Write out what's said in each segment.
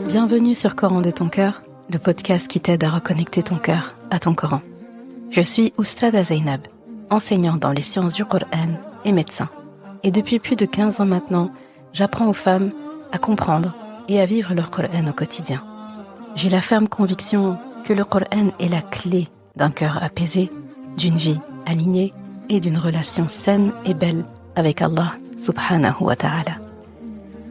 Bienvenue sur Coran de ton cœur, le podcast qui t'aide à reconnecter ton cœur à ton Coran. Je suis Oustada Zainab, enseignante dans les sciences du Coran et médecin. Et depuis plus de 15 ans maintenant, j'apprends aux femmes à comprendre et à vivre leur Coran au quotidien. J'ai la ferme conviction que le Coran est la clé d'un cœur apaisé, d'une vie alignée et d'une relation saine et belle avec Allah subhanahu wa ta'ala.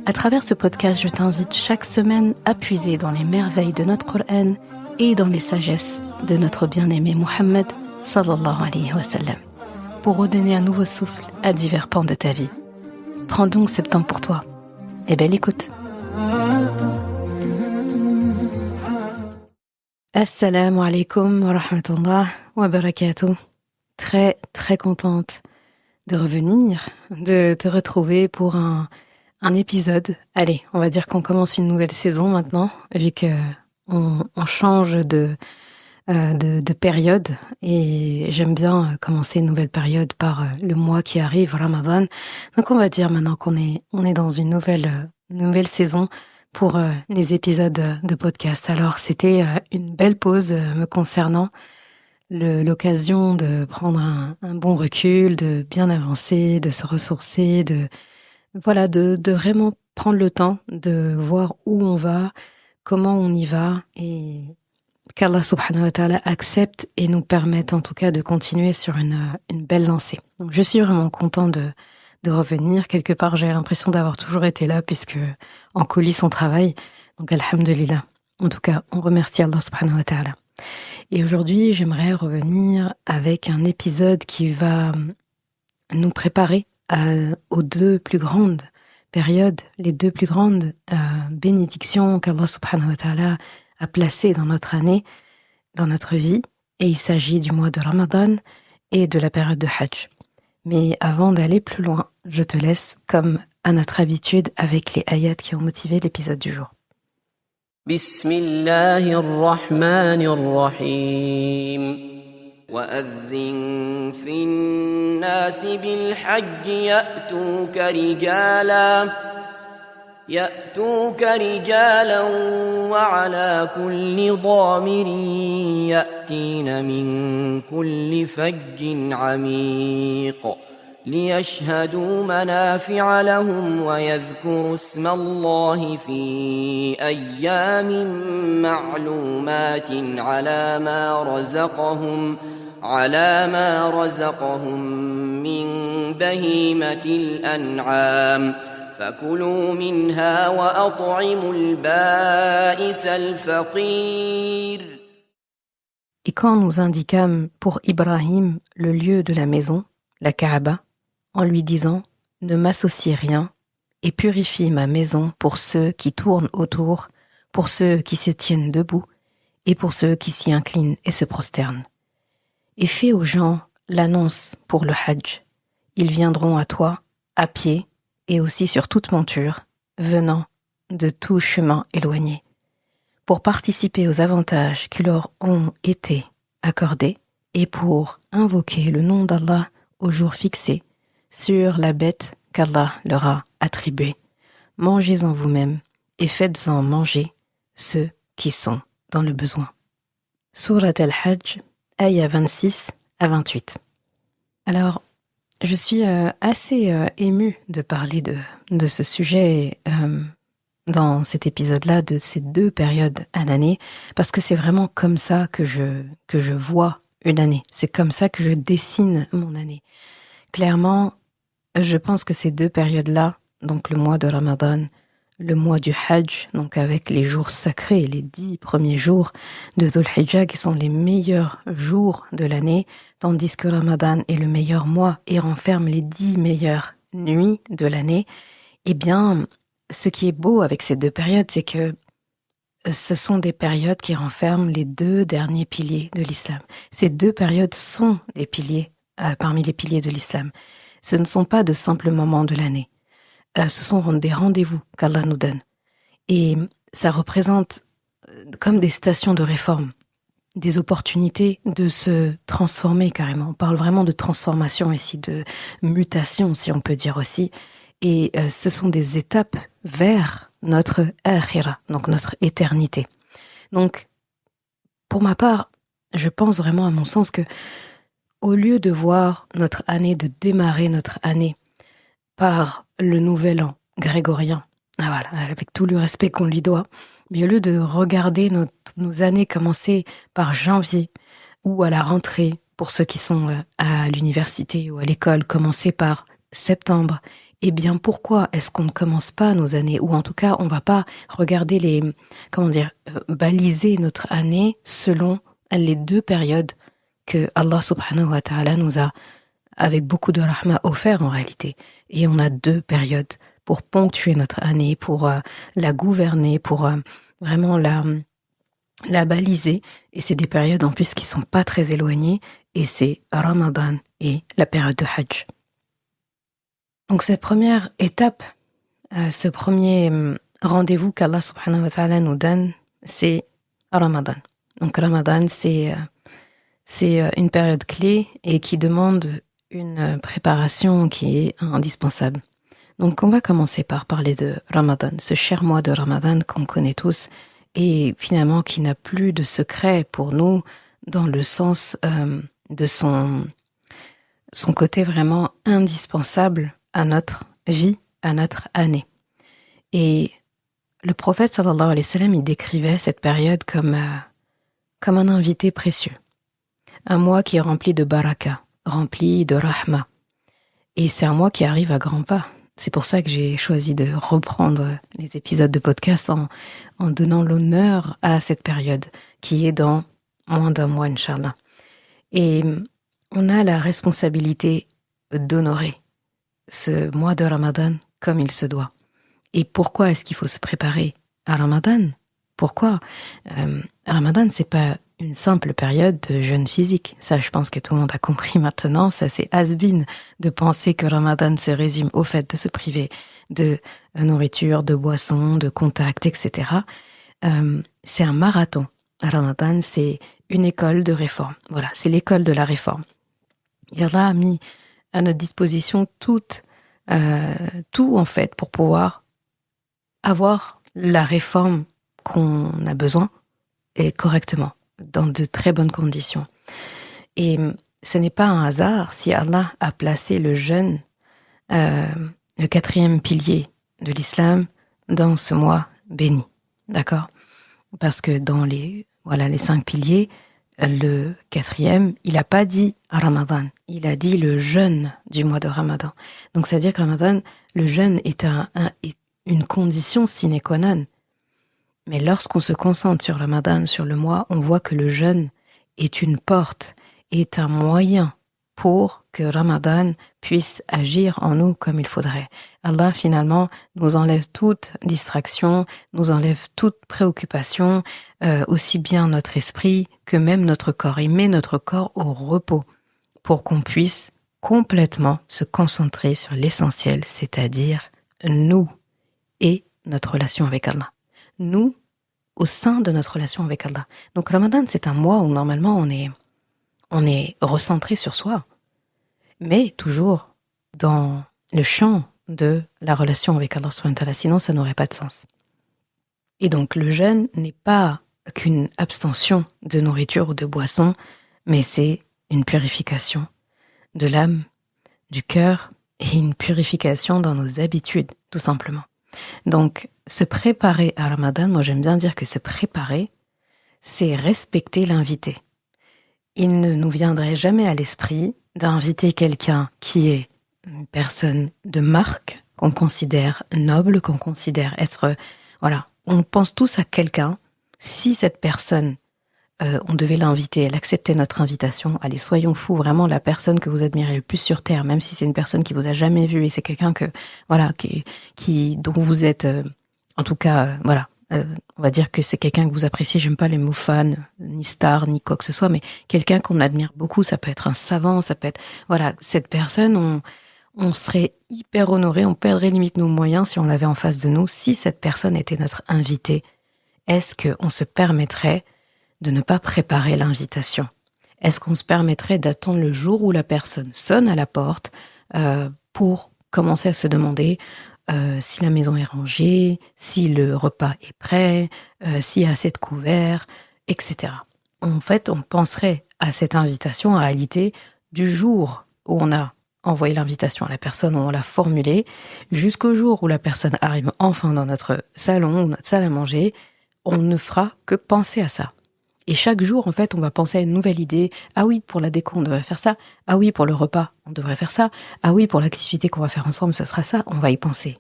À travers ce podcast, je t'invite chaque semaine à puiser dans les merveilles de notre Coran et dans les sagesses de notre bien-aimé Mohammed sallallahu alayhi wa sallam, pour redonner un nouveau souffle à divers pans de ta vie. Prends donc ce temps pour toi. Et belle écoute. Assalamu alaikum wa rahmatullah wa barakatuh. Très très contente de revenir, de te retrouver pour un épisode. Allez, on va dire qu'on commence une nouvelle saison maintenant, vu que on change de période, et j'aime bien commencer une nouvelle période par le mois qui arrive, Ramadan. Donc on va dire maintenant qu'on est dans une nouvelle saison pour les épisodes de podcast. Alors c'était une belle pause me concernant, l'occasion de prendre un bon recul, de bien avancer, de se ressourcer, de vraiment prendre le temps de voir où on va, comment on y va, et qu'Allah subhanahu wa ta'ala accepte et nous permette en tout cas de continuer sur une belle lancée. Donc je suis vraiment content de revenir. Quelque part, j'ai l'impression d'avoir toujours été là, puisque en coulisses on travaille. Donc alhamdulillah. En tout cas, on remercie Allah subhanahu wa ta'ala. Et aujourd'hui, j'aimerais revenir avec un épisode qui va nous préparer aux deux plus grandes périodes, les deux plus grandes bénédictions qu'Allah subhanahu wa ta'ala a placées dans notre année, dans notre vie. Et il s'agit du mois de Ramadan et de la période de Hajj. Mais avant d'aller plus loin, je te laisse, comme à notre habitude, avec les ayats qui ont motivé l'épisode du jour. Bismillahirrahmanirrahim. وأذن في الناس بالحج يأتوك رجالا وعلى كل ضامر يأتين من كل فج عميق ليشهدوا منافع لهم ويذكروا اسم الله في أيام معلومات على ما رزقهم من بهيمة الأنعام فكلوا منها وأطعموا البائس الفقير. Et quand nous indiquâmes pour Ibrahim le lieu de la maison, la Kaaba, en lui disant « Ne m'associe rien et purifie ma maison pour ceux qui tournent autour, pour ceux qui se tiennent debout et pour ceux qui s'y inclinent et se prosternent. Et fais aux gens l'annonce pour le Hajj. Ils viendront à toi à pied et aussi sur toute monture, venant de tout chemin éloigné, pour participer aux avantages qui leur ont été accordés et pour invoquer le nom d'Allah au jour fixé sur la bête qu'Allah leur a attribuée. Mangez-en vous-même et faites-en manger ceux qui sont dans le besoin. Surat al-Hajj, ayah 26 à 28. Alors, je suis assez émue de parler de ce sujet dans cet épisode-là, de ces deux périodes à l'année, parce que c'est vraiment comme ça que je vois une année. C'est comme ça que je dessine mon année. Clairement, je pense que ces deux périodes-là, donc le mois de Ramadan, le mois du Hajj, donc avec les jours sacrés, les 10 premiers jours de Dhul Hijjah, qui sont les meilleurs jours de l'année, tandis que Ramadan est le meilleur mois et renferme les 10 meilleures nuits de l'année. Eh bien, ce qui est beau avec ces deux périodes, c'est que ce sont des périodes qui renferment les deux derniers piliers de l'islam. Ces deux périodes sont des piliers parmi les piliers de l'islam. Ce ne sont pas de simples moments de l'année. Ce sont des rendez-vous qu'Allah nous donne. Et ça représente comme des stations de réforme, des opportunités de se transformer carrément. On parle vraiment de transformation ici, de mutation, si on peut dire aussi. Et ce sont des étapes vers notre akhira, donc notre éternité. Donc, pour ma part, je pense vraiment à mon sens que au lieu de voir notre année, de démarrer notre année par le nouvel an grégorien, voilà, avec tout le respect qu'on lui doit, mais au lieu de regarder nos années commencer par janvier ou à la rentrée, pour ceux qui sont à l'université ou à l'école, commencer par septembre, eh bien pourquoi est-ce qu'on ne commence pas nos années, ou en tout cas on ne va pas regarder baliser notre année selon les deux périodes que Allah subhanahu wa ta'ala nous a, avec beaucoup de rahma, offert en réalité. Et on a deux périodes pour ponctuer notre année, pour la gouverner, pour vraiment la baliser. Et c'est des périodes en plus qui sont pas très éloignées, et c'est Ramadan et la période de Hajj. Donc cette première étape, ce premier rendez-vous qu'Allah subhanahu wa ta'ala nous donne, c'est Ramadan. Donc Ramadan, c'est une période clé et qui demande une préparation qui est indispensable. Donc on va commencer par parler de Ramadan, ce cher mois de Ramadan qu'on connaît tous et finalement qui n'a plus de secret pour nous dans le sens de son côté vraiment indispensable à notre vie, à notre année. Et le prophète sallallahu alayhi wa sallam, il décrivait cette période comme un invité précieux. Un mois qui est rempli de baraka, rempli de rahma. Et c'est un mois qui arrive à grands pas. C'est pour ça que j'ai choisi de reprendre les épisodes de podcast en donnant l'honneur à cette période qui est dans moins d'un mois, Inch'Allah. Et on a la responsabilité d'honorer ce mois de Ramadan comme il se doit. Et pourquoi est-ce qu'il faut se préparer à Ramadan ? Pourquoi ? Ramadan, c'est pas une simple période de jeûne physique. Ça, je pense que tout le monde a compris maintenant. Ça, c'est has-been de penser que Ramadan se résume au fait de se priver de nourriture, de boissons, de contacts, etc. C'est un marathon. Ramadan, c'est une école de réforme. Voilà, c'est l'école de la réforme. Et Allah a mis à notre disposition tout en fait pour pouvoir avoir la réforme qu'on a besoin et correctement, dans de très bonnes conditions. Et ce n'est pas un hasard si Allah a placé le jeûne, le 4e pilier de l'islam, dans ce mois béni. D'accord ? Parce que dans les 5 piliers, le 4e, il n'a pas dit Ramadan, il a dit le jeûne du mois de Ramadan. Donc, c'est-à-dire que Ramadan, le jeûne est une condition sine qua non. Mais lorsqu'on se concentre sur Ramadan, sur le mois, on voit que le jeûne est une porte, est un moyen pour que Ramadan puisse agir en nous comme il faudrait. Allah, finalement, nous enlève toute distraction, nous enlève toute préoccupation, aussi bien notre esprit que même notre corps. Il met notre corps au repos pour qu'on puisse complètement se concentrer sur l'essentiel, c'est-à-dire nous et notre relation avec Allah. Nous, au sein de notre relation avec Allah. Donc Ramadan, c'est un mois où normalement on est recentré sur soi, mais toujours dans le champ de la relation avec Allah subhanahu wa ta'ala, sinon ça n'aurait pas de sens. Et donc le jeûne n'est pas qu'une abstention de nourriture ou de boisson, mais c'est une purification de l'âme, du cœur et une purification dans nos habitudes, tout simplement. Donc, se préparer à Ramadan, moi j'aime bien dire que se préparer, c'est respecter l'invité. Il ne nous viendrait jamais à l'esprit d'inviter quelqu'un qui est une personne de marque, qu'on considère noble, qu'on considère être... Voilà, on pense tous à quelqu'un. Si cette personne, on devait l'inviter, elle acceptait notre invitation, allez, soyons fous, vraiment la personne que vous admirez le plus sur Terre, même si c'est une personne qui vous a jamais vu et c'est quelqu'un que, voilà, dont vous êtes, en tout cas, on va dire que c'est quelqu'un que vous appréciez, j'aime pas les mots fan, ni star, ni quoi que ce soit, mais quelqu'un qu'on admire beaucoup, ça peut être un savant, ça peut être, voilà, cette personne, on serait hyper honoré, on perdrait limite nos moyens si on l'avait en face de nous. Si cette personne était notre invité, est-ce qu'on se permettrait de ne pas préparer l'invitation ? Est-ce qu'on se permettrait d'attendre le jour où la personne sonne à la porte pour commencer à se demander si la maison est rangée, si le repas est prêt, s'il y a assez de couverts, etc. En fait, on penserait à cette invitation en réalité du jour où on a envoyé l'invitation à la personne, où on l'a formulée, jusqu'au jour où la personne arrive enfin dans notre salon ou notre salle à manger, on ne fera que penser à ça. Et chaque jour, en fait, on va penser à une nouvelle idée. Ah oui, pour la déco, on devrait faire ça. Ah oui, pour le repas, on devrait faire ça. Ah oui, pour l'activité qu'on va faire ensemble, ce sera ça. On va y penser.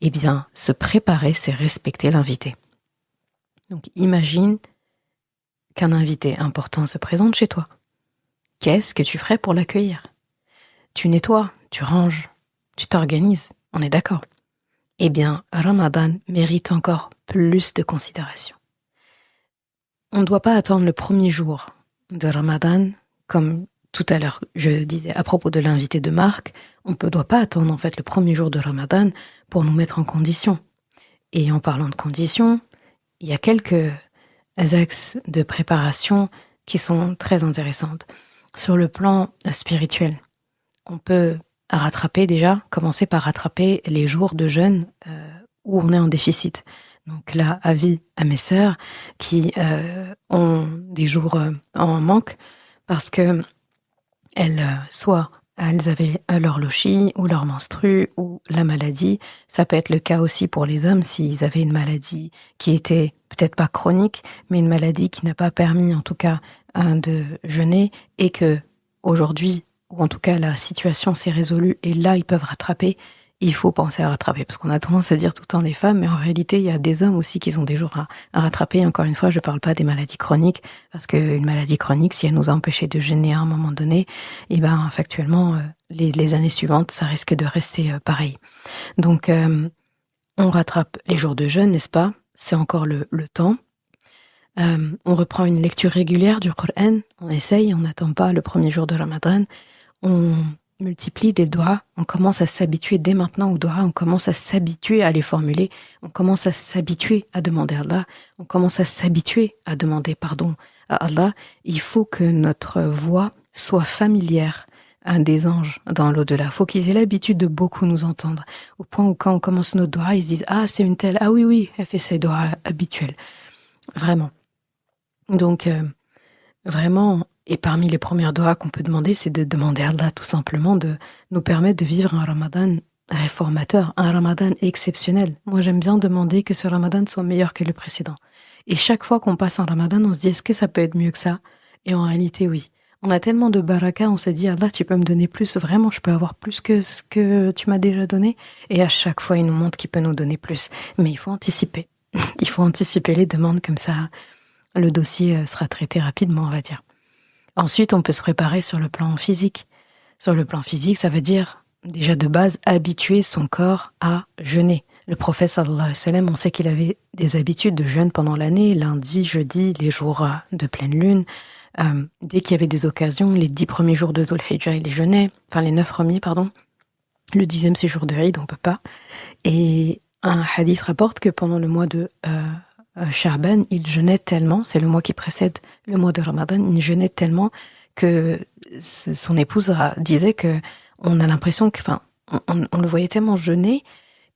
Eh bien, se préparer, c'est respecter l'invité. Donc, imagine qu'un invité important se présente chez toi. Qu'est-ce que tu ferais pour l'accueillir ? Tu nettoies, tu ranges, tu t'organises. On est d'accord ? Eh bien, Ramadan mérite encore plus de considération. On ne doit pas attendre le premier jour de Ramadan, comme tout à l'heure je disais à propos de l'invité de Marc, on ne doit pas attendre en fait le premier jour de Ramadan pour nous mettre en condition. Et en parlant de conditions, il y a quelques axes de préparation qui sont très intéressantes. Sur le plan spirituel, on peut commencer par rattraper les jours de jeûne où on est en déficit. Donc là, avis à mes sœurs qui ont des jours en manque parce que soit elles avaient leur lochi ou leur menstru ou la maladie. Ça peut être le cas aussi pour les hommes s'ils avaient une maladie qui était peut-être pas chronique, mais une maladie qui n'a pas permis en tout cas de jeûner et que aujourd'hui, ou en tout cas la situation s'est résolue et là ils peuvent rattraper. Il faut penser à rattraper, parce qu'on a tendance à dire tout le temps les femmes, mais en réalité, il y a des hommes aussi qui ont des jours à rattraper. Encore une fois, je parle pas des maladies chroniques, parce qu'une maladie chronique, si elle nous a empêché de jeûner à un moment donné, eh ben, factuellement, les années suivantes, ça risque de rester pareil. Donc, on rattrape les jours de jeûne, n'est-ce pas ? C'est encore le temps. On reprend une lecture régulière du Coran, on essaye, on n'attend pas le premier jour de Ramadan, on multiplie des doigts, on commence à s'habituer dès maintenant aux doigts, on commence à s'habituer à les formuler, on commence à s'habituer à demander à Allah, on commence à s'habituer à demander pardon à Allah. Il faut que notre voix soit familière à des anges dans l'au-delà. Il faut qu'ils aient l'habitude de beaucoup nous entendre, au point où quand on commence nos doigts, ils se disent « Ah, c'est une telle, ah oui, elle fait ses doigts habituels. » Vraiment. Donc, vraiment... Et parmi les premières doigts qu'on peut demander, c'est de demander à Allah tout simplement de nous permettre de vivre un Ramadan réformateur, un Ramadan exceptionnel. Moi, j'aime bien demander que ce Ramadan soit meilleur que le précédent. Et chaque fois qu'on passe un Ramadan, on se dit, est-ce que ça peut être mieux que ça ? Et en réalité, oui. On a tellement de baraka, on se dit, Allah, tu peux me donner plus, vraiment, je peux avoir plus que ce que tu m'as déjà donné. Et à chaque fois, il nous montre qu'il peut nous donner plus. Mais il faut anticiper. Il faut anticiper les demandes, comme ça, le dossier sera traité rapidement, on va dire. Ensuite, on peut se préparer sur le plan physique. Sur le plan physique, ça veut dire, déjà de base, habituer son corps à jeûner. Le prophète sallallahu alayhi wa sallam, on sait qu'il avait des habitudes de jeûne pendant l'année, lundi, jeudi, les jours de pleine lune. Dès qu'il y avait des occasions, les 10 premiers jours de Dhul Hijjah, il les jeûnait. Enfin, les 9 premiers, pardon. Le 10e, c'est jour de Eid, on peut pas. Et un hadith rapporte que pendant le mois de Sha'ban, il jeûnait tellement, c'est le mois qui précède le mois de Ramadan, il jeûnait tellement que son épouse disait que on a l'impression que, enfin, on le voyait tellement jeûner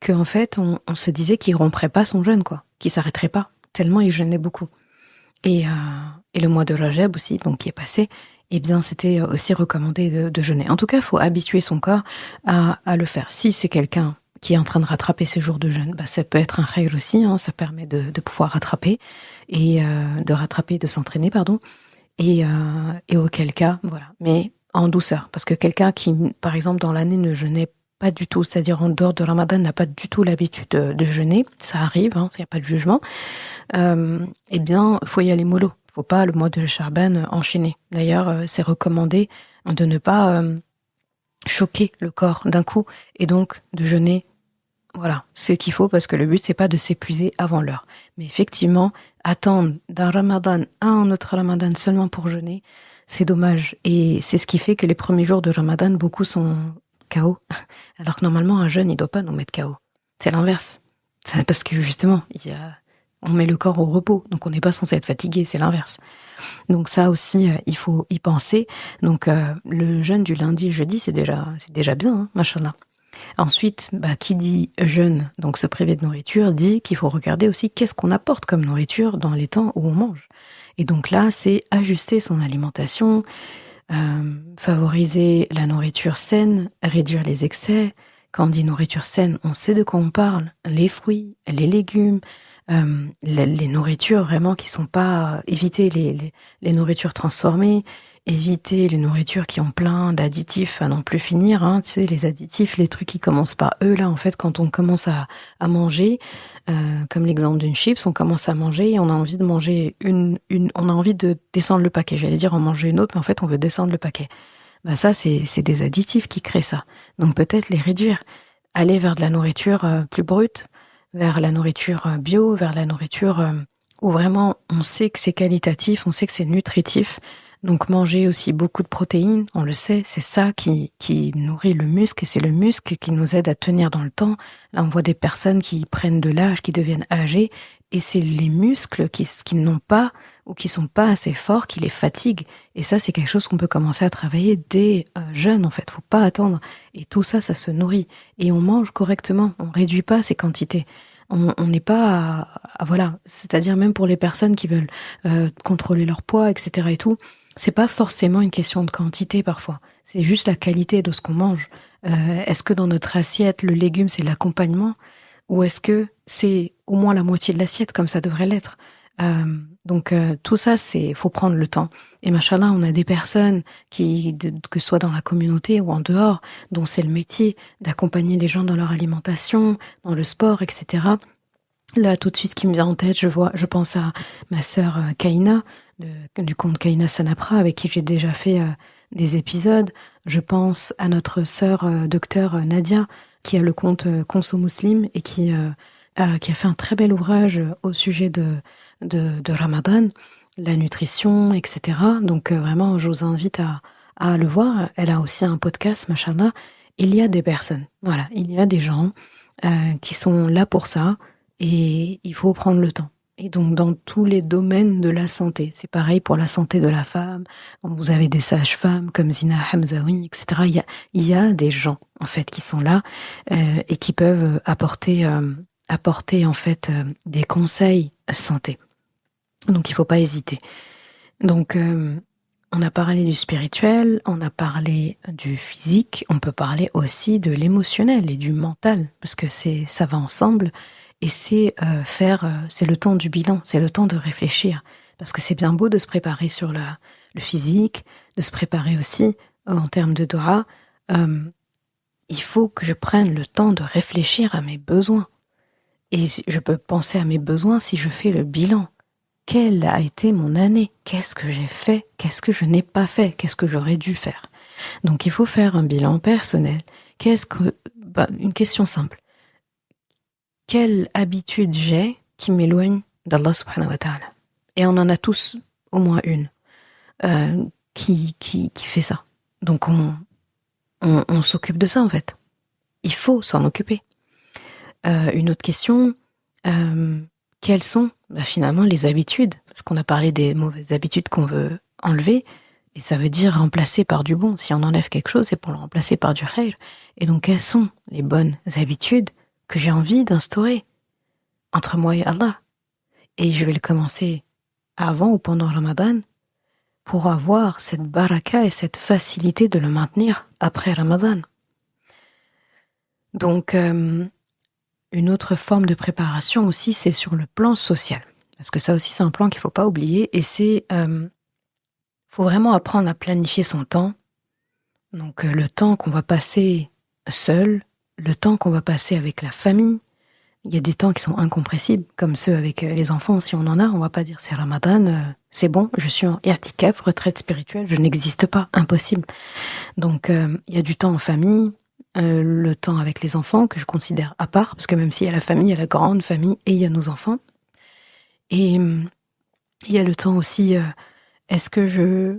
qu'en fait, on se disait qu'il romprait pas son jeûne, quoi, qu'il s'arrêterait pas, tellement il jeûnait beaucoup. Et le mois de Rajab aussi, donc qui est passé, eh bien, c'était aussi recommandé de jeûner. En tout cas, il faut habituer son corps à le faire. Si c'est quelqu'un qui est en train de rattraper ses jours de jeûne, ça peut être un khayr aussi, hein, ça permet de pouvoir rattraper, et de s'entraîner, pardon, et auquel cas, voilà, mais en douceur, parce que quelqu'un qui, par exemple, dans l'année ne jeûnait pas du tout, c'est-à-dire en dehors de Ramadan, n'a pas du tout l'habitude de jeûner, ça arrive, hein, il n'y a pas de jugement, eh bien, il faut y aller mollo, il ne faut pas le mois de Sha'ban enchaîner. D'ailleurs, c'est recommandé de ne pas choquer le corps d'un coup, et donc de jeûner. Voilà, ce qu'il faut, parce que le but, c'est pas de s'épuiser avant l'heure. Mais effectivement, attendre d'un Ramadan à un autre Ramadan seulement pour jeûner, c'est dommage. Et c'est ce qui fait que les premiers jours de Ramadan, beaucoup sont KO. Alors que normalement, un jeûne, il doit pas nous mettre KO. C'est l'inverse. C'est parce que justement, on met le corps au repos, donc on n'est pas censé être fatigué, c'est l'inverse. Donc ça aussi, il faut y penser. Donc le jeûne du lundi et jeudi, c'est déjà bien, hein, machallah. Ensuite, qui dit jeûne, donc se priver de nourriture, dit qu'il faut regarder aussi qu'est-ce qu'on apporte comme nourriture dans les temps où on mange. Et donc là, c'est ajuster son alimentation, favoriser la nourriture saine, réduire les excès. Quand on dit nourriture saine, on sait de quoi on parle. Les fruits, les légumes, les nourritures vraiment qui sont pas... éviter les nourritures transformées, éviter les nourritures qui ont plein d'additifs à n'en plus finir. Hein, tu sais, les additifs, les trucs qui commencent par eux, là, en fait, quand on commence à manger, comme l'exemple d'une chips, on commence à manger et on a envie de manger on a envie de descendre le paquet. J'allais dire en manger une autre, mais en fait, on veut descendre le paquet. Ça, c'est des additifs qui créent ça. Donc peut-être les réduire. Aller vers de la nourriture plus brute, vers la nourriture bio, vers la nourriture où vraiment on sait que c'est qualitatif, on sait que c'est nutritif. Donc manger aussi beaucoup de protéines, on le sait, c'est ça qui nourrit le muscle et c'est le muscle qui nous aide à tenir dans le temps. Là, on voit des personnes qui prennent de l'âge, qui deviennent âgées et c'est les muscles qui n'ont pas ou qui sont pas assez forts qui les fatiguent. Et ça, c'est quelque chose qu'on peut commencer à travailler dès jeune, en fait. Faut pas attendre. Et tout ça, ça se nourrit. Et on mange correctement. On réduit pas ces quantités. On n'est pas voilà. C'est-à-dire même pour les personnes qui veulent contrôler leur poids, etc. et tout, c'est pas forcément une question de quantité parfois. C'est juste la qualité de ce qu'on mange. Est-ce que dans notre assiette, le légume, c'est l'accompagnement? Ou est-ce que c'est au moins la moitié de l'assiette, comme ça devrait l'être? Donc tout ça, faut prendre le temps. Et machallah, on a des personnes que ce soit dans la communauté ou en dehors, dont c'est le métier d'accompagner les gens dans leur alimentation, dans le sport, etc. Là, tout de suite, ce qui me vient en tête, je pense à ma sœur Kaina, du compte Kaina Sanapra, avec qui j'ai déjà fait des épisodes. Je pense à notre sœur docteur Nadia, qui a le compte Conso Muslim et qui a fait un très bel ouvrage au sujet de Ramadan, la nutrition, etc. Donc vraiment, je vous invite à le voir. Elle a aussi un podcast, machallah. Il y a des personnes, voilà, il y a des gens qui sont là pour ça et il faut prendre le temps. Et donc dans tous les domaines de la santé, c'est pareil pour la santé de la femme. Vous avez des sages-femmes comme Zina Hamzaoui, etc. Il y a des gens en fait qui sont là et qui peuvent apporter en fait des conseils santé. Donc il faut pas hésiter. Donc on a parlé du spirituel, on a parlé du physique, on peut parler aussi de l'émotionnel et du mental parce que ça va ensemble et c'est le temps du bilan, c'est le temps de réfléchir parce que c'est bien beau de se préparer sur le physique, de se préparer aussi en termes de dua. Il faut que je prenne le temps de réfléchir à mes besoins et je peux penser à mes besoins si je fais le bilan. Quelle a été mon année? Qu'est-ce que j'ai fait? Qu'est-ce que je n'ai pas fait? Qu'est-ce que j'aurais dû faire? Donc il faut faire un bilan personnel. Une question simple. Quelle habitude j'ai qui m'éloigne d'Allah subhanahu wa ta'ala? Et on en a tous au moins une qui fait ça. Donc on s'occupe de ça en fait. Il faut s'en occuper. Une autre question, quelles sont finalement les habitudes? Parce qu'on a parlé des mauvaises habitudes qu'on veut enlever, et ça veut dire remplacer par du bon. Si on enlève quelque chose, c'est pour le remplacer par du khayr. Et donc quelles sont les bonnes habitudes que j'ai envie d'instaurer entre moi et Allah? Et je vais le commencer avant ou pendant Ramadan pour avoir cette baraka et cette facilité de le maintenir après Ramadan. Donc une autre forme de préparation aussi, c'est sur le plan social. Parce que ça aussi, c'est un plan qu'il ne faut pas oublier. Et c'est... faut vraiment apprendre à planifier son temps. Donc le temps qu'on va passer seul, le temps qu'on va passer avec la famille. Il y a des temps qui sont incompressibles, comme ceux avec les enfants. Si on en a, on ne va pas dire c'est Ramadan, c'est bon, je suis en i'tikaf, retraite spirituelle, je n'existe pas, impossible. Donc il y a du temps en famille, le temps avec les enfants que je considère à part, parce que même s'il y a la famille, il y a la grande famille et il y a nos enfants. Et il y a le temps aussi, est-ce que je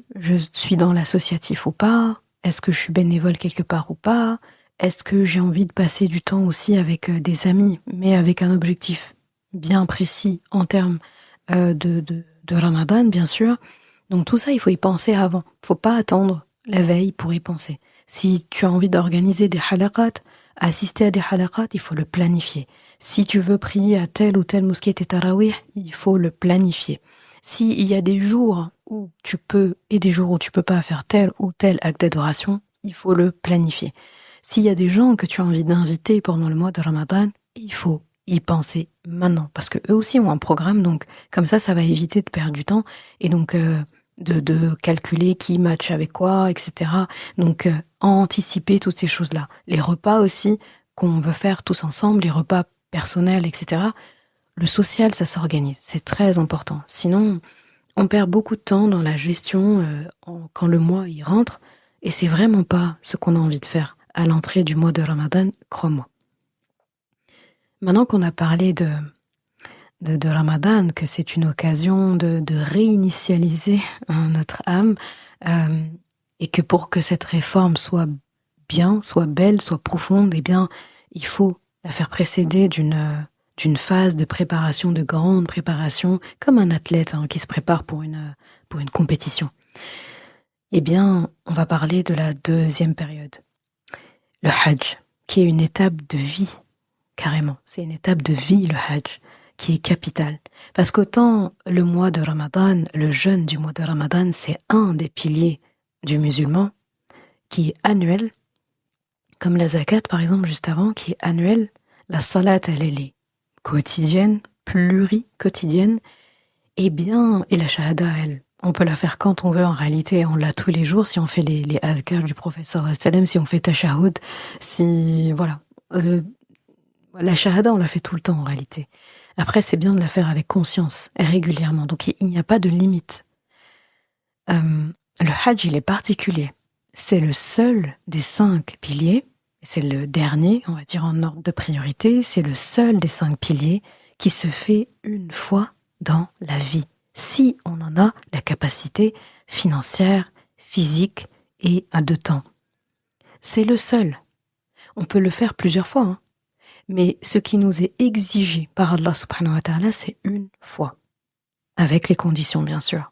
suis dans l'associatif ou pas? Est-ce que je suis bénévole quelque part ou pas? Est-ce que j'ai envie de passer du temps aussi avec des amis, mais avec un objectif bien précis en termes de Ramadan, bien sûr. Donc tout ça, il faut y penser avant. Il ne faut pas attendre la veille pour y penser. Si tu as envie d'organiser des halaqat Assister à des halaqat, il faut le planifier. Si tu veux prier à telle ou telle mosquée tes tarawih, il faut le planifier. S'il y a des jours où tu peux et des jours où tu peux pas faire tel ou tel acte d'adoration, il faut le planifier. S'il y a des gens que tu as envie d'inviter pendant le mois de Ramadan, il faut y penser maintenant. Parce que eux aussi ont un programme, donc comme ça va éviter de perdre du temps et donc de calculer qui match avec quoi, etc. Donc anticiper toutes ces choses-là. Les repas aussi qu'on veut faire tous ensemble, les repas personnels, etc. Le social, ça s'organise, c'est très important. Sinon, on perd beaucoup de temps dans la gestion quand le mois il rentre, et c'est vraiment pas ce qu'on a envie de faire à l'entrée du mois de Ramadan, crois-moi. Maintenant qu'on a parlé de Ramadan, que c'est une occasion de réinitialiser notre âme, et que pour que cette réforme soit bien, soit belle, soit profonde, eh bien, il faut la faire précéder d'une phase de préparation, de grande préparation, comme un athlète qui se prépare pour une compétition. Eh bien, on va parler de la deuxième période, le Hajj, qui est une étape de vie, carrément. C'est une étape de vie, le Hajj, qui est capitale. Parce qu'autant le mois de Ramadan, le jeûne du mois de Ramadan, c'est un des piliers du musulman, qui est annuel, comme la zakat, par exemple, juste avant, qui est annuelle. La salat, elle est quotidienne, pluriquotidienne, et la shahada, elle, on peut la faire quand on veut, en réalité, on l'a tous les jours, si on fait les adhkar du prophète sallallahu alayhi wa sallam, si on fait tashahhud, voilà. La shahada, on la fait tout le temps, en réalité. Après, c'est bien de la faire avec conscience, et régulièrement, donc il n'y a pas de limite. Le Hajj, il est particulier. C'est le seul des 5 piliers, c'est le dernier, on va dire en ordre de priorité, c'est le seul des 5 piliers qui se fait une fois dans la vie, si on en a la capacité financière, physique et de temps. C'est le seul. On peut le faire plusieurs fois, mais ce qui nous est exigé par Allah subhanahu wa ta'ala, c'est une fois, avec les conditions bien sûr.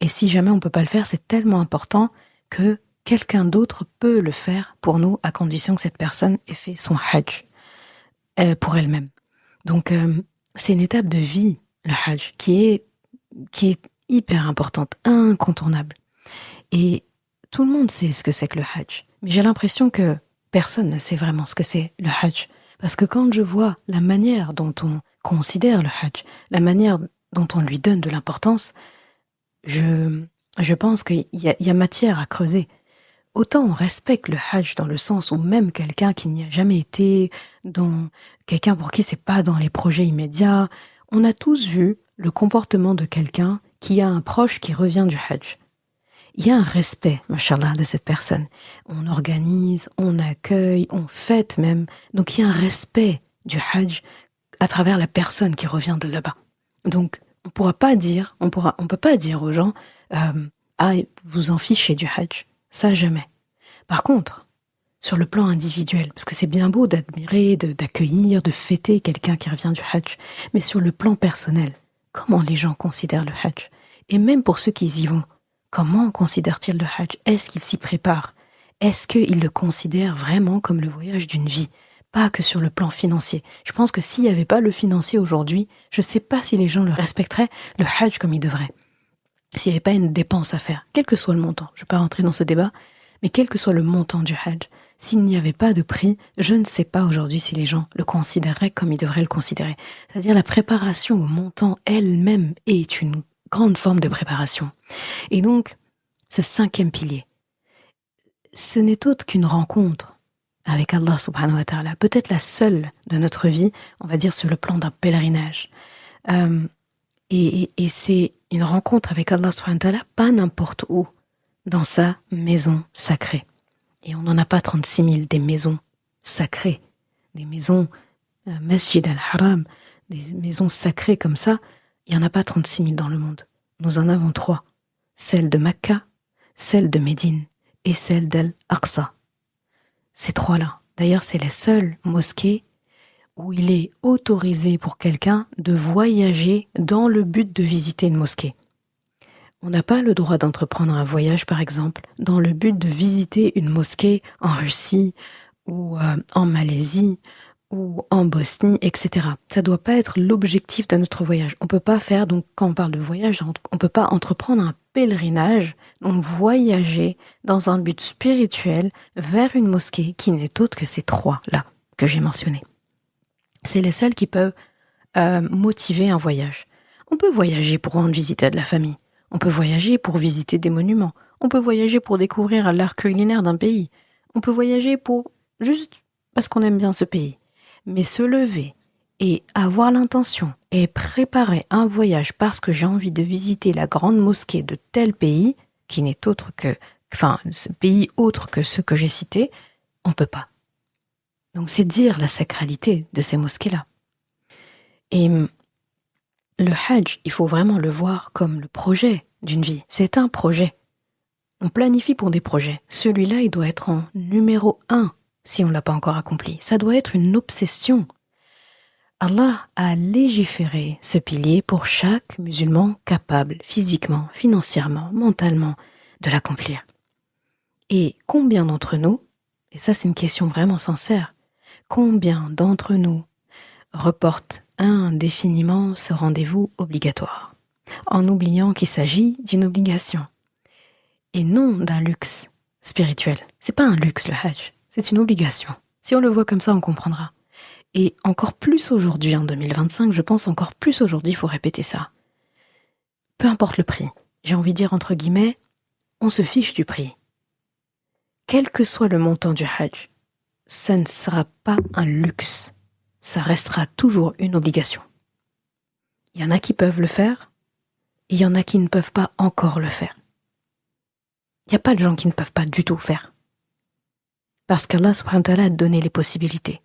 Et si jamais on ne peut pas le faire, c'est tellement important que quelqu'un d'autre peut le faire pour nous, à condition que cette personne ait fait son Hajj pour elle-même. Donc, c'est une étape de vie, le Hajj, qui est hyper importante, incontournable. Et tout le monde sait ce que c'est que le Hajj. Mais j'ai l'impression que personne ne sait vraiment ce que c'est le Hajj. Parce que quand je vois la manière dont on considère le Hajj, la manière dont on lui donne de l'importance, je pense qu'il y a matière à creuser. Autant on respecte le Hajj dans le sens où même quelqu'un qui n'y a jamais été, quelqu'un pour qui c'est pas dans les projets immédiats, on a tous vu le comportement de quelqu'un qui a un proche qui revient du Hajj. Il y a un respect, mashallah, de cette personne. On organise, on accueille, on fête même. Donc il y a un respect du Hajj à travers la personne qui revient de là-bas. Donc on peut pas dire aux gens vous en fichez du Hajj. Ça, jamais. Par contre, sur le plan individuel, parce que c'est bien beau d'admirer, d'accueillir, de fêter quelqu'un qui revient du Hajj, mais sur le plan personnel, comment les gens considèrent le Hajj? Et même pour ceux qui y vont, comment considèrent-ils le Hajj? Est-ce qu'ils s'y préparent? Est-ce qu'ils le considèrent vraiment comme le voyage d'une vie? Pas que sur le plan financier. Je pense que s'il n'y avait pas le financier aujourd'hui, je ne sais pas si les gens le respecteraient, le Hajj, comme ils devraient. S'il n'y avait pas une dépense à faire, quel que soit le montant, je ne vais pas rentrer dans ce débat, mais quel que soit le montant du Hajj, s'il n'y avait pas de prix, je ne sais pas aujourd'hui si les gens le considéreraient comme ils devraient le considérer. C'est-à-dire la préparation au montant elle-même est une grande forme de préparation. Et donc, ce 5e pilier, ce n'est autre qu'une rencontre avec Allah subhanahu wa ta'ala, peut-être la seule de notre vie, on va dire sur le plan d'un pèlerinage. Et c'est une rencontre avec Allah subhanahu wa ta'ala, pas n'importe où, dans sa maison sacrée. Et on n'en a pas 36 000, des maisons sacrées, des maisons Masjid al-Haram, des maisons sacrées comme ça, il n'y en a pas 36 000 dans le monde. Nous en avons 3, celle de Mecca, celle de Médine et celle d'Al-Aqsa. Ces 3-là, d'ailleurs c'est les seules mosquées où il est autorisé pour quelqu'un de voyager dans le but de visiter une mosquée. On n'a pas le droit d'entreprendre un voyage, par exemple, dans le but de visiter une mosquée en Russie ou en Malaisie, ou en Bosnie, etc. Ça ne doit pas être l'objectif de notre voyage. On ne peut pas faire, donc quand on parle de voyage, on ne peut pas entreprendre un pèlerinage, donc voyager dans un but spirituel vers une mosquée qui n'est autre que ces trois-là que j'ai mentionnés. C'est les seuls qui peuvent motiver un voyage. On peut voyager pour rendre visite à de la famille. On peut voyager pour visiter des monuments. On peut voyager pour découvrir l'art culinaire d'un pays. On peut voyager pour juste parce qu'on aime bien ce pays. Mais se lever et avoir l'intention et préparer un voyage parce que j'ai envie de visiter la grande mosquée de tel pays, qui n'est autre que, ce pays autre que ceux que j'ai cités, on peut pas. Donc c'est dire la sacralité de ces mosquées-là. Et le Hajj, il faut vraiment le voir comme le projet d'une vie. C'est un projet. On planifie pour des projets. Celui-là, il doit être en numéro 1 si on ne l'a pas encore accompli. Ça doit être une obsession. Allah a légiféré ce pilier pour chaque musulman capable, physiquement, financièrement, mentalement, de l'accomplir. Et combien d'entre nous, et ça c'est une question vraiment sincère, combien d'entre nous reportent indéfiniment ce rendez-vous obligatoire, en oubliant qu'il s'agit d'une obligation, et non d'un luxe spirituel. C'est pas un luxe le Hajj, c'est une obligation. Si on le voit comme ça, on comprendra. Et encore plus aujourd'hui, en 2025, je pense encore plus aujourd'hui, il faut répéter ça. Peu importe le prix, j'ai envie de dire entre guillemets, on se fiche du prix. Quel que soit le montant du Hajj, ça ne sera pas un luxe. Ça restera toujours une obligation. Il y en a qui peuvent le faire, et il y en a qui ne peuvent pas encore le faire. Il n'y a pas de gens qui ne peuvent pas du tout faire. Parce qu'Allah subhanahu wa ta'ala a donné les possibilités.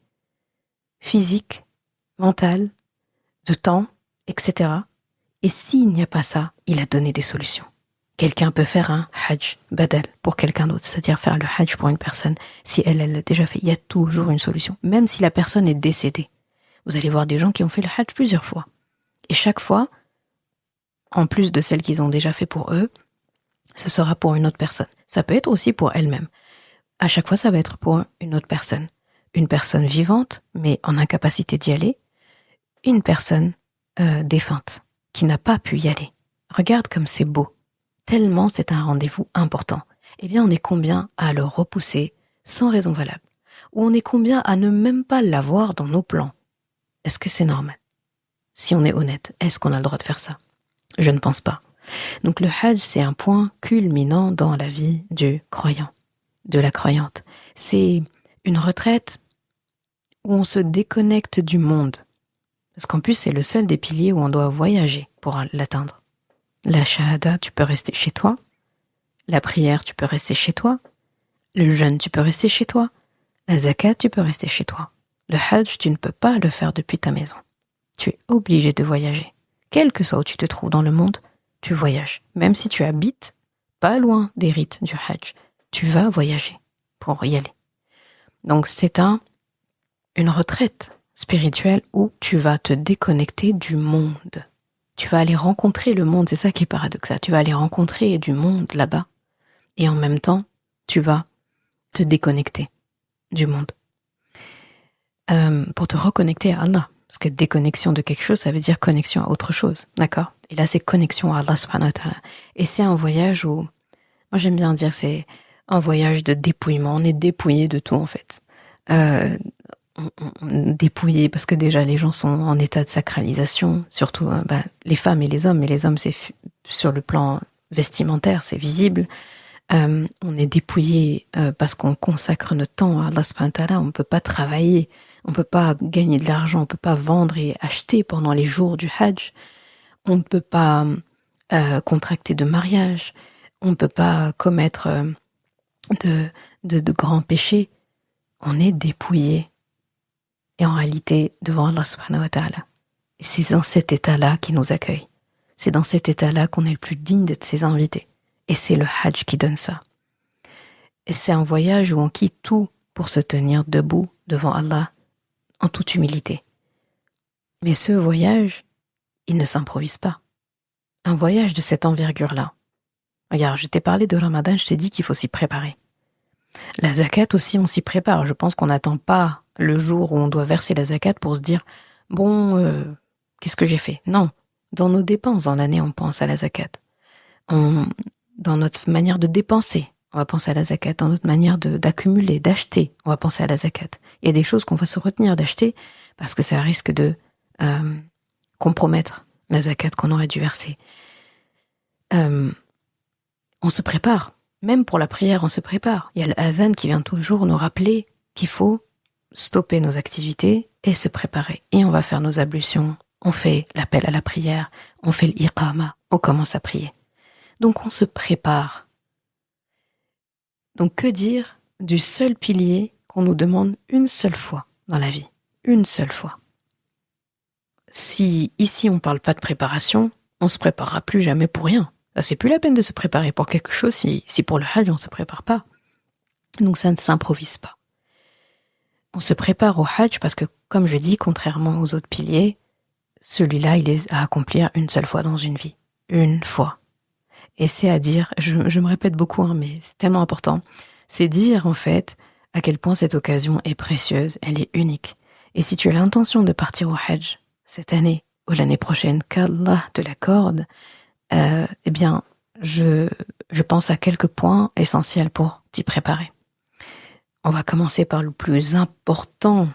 Physiques, mentales, de temps, etc. Et s'il n'y a pas ça, il a donné des solutions. Quelqu'un peut faire un hajj badal pour quelqu'un d'autre, c'est-à-dire faire le hajj pour une personne. Si elle l'a déjà fait, il y a toujours une solution. Même si la personne est décédée. Vous allez voir des gens qui ont fait le hajj plusieurs fois. Et chaque fois, en plus de celle qu'ils ont déjà fait pour eux, ce sera pour une autre personne. Ça peut être aussi pour elle-même. À chaque fois, ça va être pour une autre personne. Une personne vivante, mais en incapacité d'y aller. Une personne défunte, qui n'a pas pu y aller. Regarde comme c'est beau. Tellement c'est un rendez-vous important. Eh bien, on est combien à le repousser sans raison valable? Ou on est combien à ne même pas l'avoir dans nos plans? Est-ce que c'est normal? Si on est honnête, est-ce qu'on a le droit de faire ça? Je ne pense pas. Donc le Hajj, c'est un point culminant dans la vie du croyant, de la croyante. C'est une retraite où on se déconnecte du monde. Parce qu'en plus, c'est le seul des piliers où on doit voyager pour l'atteindre. La shahada, tu peux rester chez toi. La prière, tu peux rester chez toi. Le jeûne, tu peux rester chez toi. La zakat, tu peux rester chez toi. Le hajj, tu ne peux pas le faire depuis ta maison. Tu es obligé de voyager. Quel que soit où tu te trouves dans le monde, tu voyages. Même si tu habites pas loin des rites du hajj, tu vas voyager pour y aller. Donc c'est une retraite spirituelle où tu vas te déconnecter du monde. Tu vas aller rencontrer le monde, c'est ça qui est paradoxal. Tu vas aller rencontrer du monde là-bas. Et en même temps, tu vas te déconnecter du monde. Pour te reconnecter à Allah. Parce que déconnexion de quelque chose, ça veut dire connexion à autre chose. D'accord? Et là, c'est connexion à Allah subhanahu wa ta'ala. Et c'est un voyage où, moi j'aime bien dire, c'est un voyage de dépouillement. On est dépouillé de tout en fait. Dépouillé parce que déjà les gens sont en état de sacralisation, surtout les femmes et les hommes. Mais les hommes, c'est sur le plan vestimentaire, c'est visible. On est dépouillé parce qu'on consacre notre temps à Allah subhanahu wa ta'ala. On ne peut pas travailler, on ne peut pas gagner de l'argent, on ne peut pas vendre et acheter pendant les jours du Hajj. On ne peut pas contracter de mariage, on ne peut pas commettre de grands péchés. On est dépouillé. Et en réalité, devant Allah subhanahu wa ta'ala. Et c'est dans cet état-là qu'il nous accueille. C'est dans cet état-là qu'on est le plus digne d'être ses invités. Et c'est le Hajj qui donne ça. Et c'est un voyage où on quitte tout pour se tenir debout devant Allah en toute humilité. Mais ce voyage, il ne s'improvise pas. Un voyage de cette envergure-là. Regarde, je t'ai parlé de Ramadan, je t'ai dit qu'il faut s'y préparer. La zakat aussi, on s'y prépare. Je pense qu'on n'attend pas le jour où on doit verser la zakat pour se dire « Bon, qu'est-ce que j'ai fait ?» Non, dans nos dépenses dans l'année, on pense à la zakat. Dans notre manière de dépenser, on va penser à la zakat. Dans notre manière d'accumuler, d'acheter, on va penser à la zakat. Il y a des choses qu'on va se retenir d'acheter parce que ça risque de compromettre la zakat qu'on aurait dû verser. On se prépare. Même pour la prière, on se prépare. Il y a l'adhan qui vient toujours nous rappeler qu'il faut stopper nos activités et se préparer. Et on va faire nos ablutions, on fait l'appel à la prière, on fait l'iqama, on commence à prier. Donc on se prépare. Donc que dire du seul pilier qu'on nous demande une seule fois dans la vie? Une seule fois. Si ici on ne parle pas de préparation, on ne se préparera plus jamais pour rien. C'est plus la peine de se préparer pour quelque chose si pour le hajj on ne se prépare pas. Donc ça ne s'improvise pas. On se prépare au hajj parce que, comme je dis, contrairement aux autres piliers, celui-là il est à accomplir une seule fois dans une vie. Une fois. Et c'est à dire, je me répète beaucoup, mais c'est tellement important, c'est dire en fait à quel point cette occasion est précieuse, elle est unique. Et si tu as l'intention de partir au hajj cette année ou l'année prochaine, qu'Allah te l'accorde, eh bien, je pense à quelques points essentiels pour t'y préparer. On va commencer par le plus important,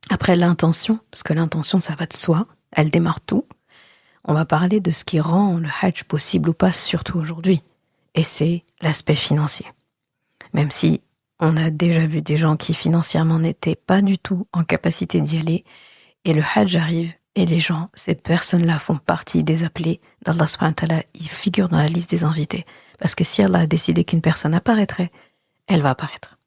après l'intention, parce que l'intention, ça va de soi, elle démarre tout. On va parler de ce qui rend le hajj possible ou pas, surtout aujourd'hui, et c'est l'aspect financier. Même si on a déjà vu des gens qui financièrement n'étaient pas du tout en capacité d'y aller, et le hajj arrive, et les gens, ces personnes-là font partie des appelés d'Allah subhanahu wa ta'ala, ils figurent dans la liste des invités. Parce que si Allah a décidé qu'une personne apparaîtrait, elle va apparaître.